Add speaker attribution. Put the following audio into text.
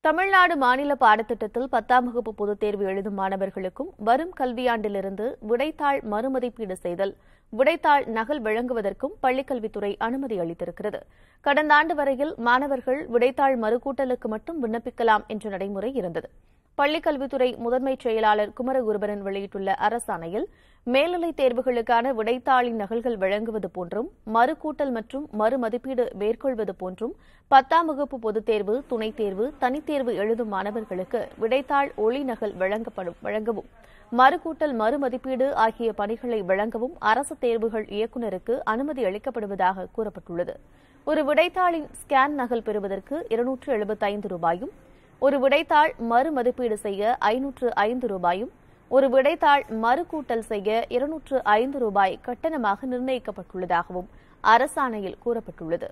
Speaker 1: தமிழ்நாடு மாநில பாடத்திட்டத்தில் 10ஆம் வகுப்பு பொதுத் தேர்வு எழுதும் மாணவர்களுக்கும் வரும் கல்வியாண்டிலிருந்து விடைத்தாள் மறுமதிப்பீடு செய்தல், விடைத்தாள் நகல் வழங்குவதற்கும் பள்ளிக்கல்வித்துறை அனுமதி அளித்திருக்கிறது. கடந்த ஆண்டு வரையில் மாணவர்கள் விடைத்தாள் மறுகூட்டலுக்கு மட்டும் விண்ணப்பிக்கலாம் என்ற நடைமுறை இருந்தது. பள்ளிக்கல்வித்துறை முதன்மைச் செயலாளர் குமரகுருபரன் வெளியிட்டுள்ள அரசாணையில் மேல்நிலைத் தேர்வுகளுக்கான விடைத்தாளின் நகல்கள் வழங்குவது போன்றும் மறுகூட்டல் மற்றும் மறுமதிப்பீடு மேற்கொள்வது போன்றும் 10ஆம் வகுப்பு பொதுத் தேர்வு, துணைத் தேர்வு, தனித்தேர்வு எழுதும் மாணவர்களுக்கு விடைத்தாள் ஒளி நகல் வழங்கவும், மறுகூட்டல் மறுமதிப்பீடு ஆகிய பணிகளை வழங்கவும் அரசு தேர்வுகள் இயக்குநருக்கு அனுமதி அளிக்கப்படுவதாக கூறப்பட்டுள்ளது. ஒரு விடைத்தாளின் ஸ்கேன் நகல் பெறுவதற்கு ரூ. 275, ஒரு விடைத்தாள் மறுமதிப்பீடு செய்ய ரூ. 505, ஒரு விடைத்தாள் மறுகூட்டல் செய்ய ரூ. 205 கட்டணமாக நிர்ணயிக்கப்பட்டுள்ளதாகவும் அரசாணையில் கூறப்பட்டுள்ளது.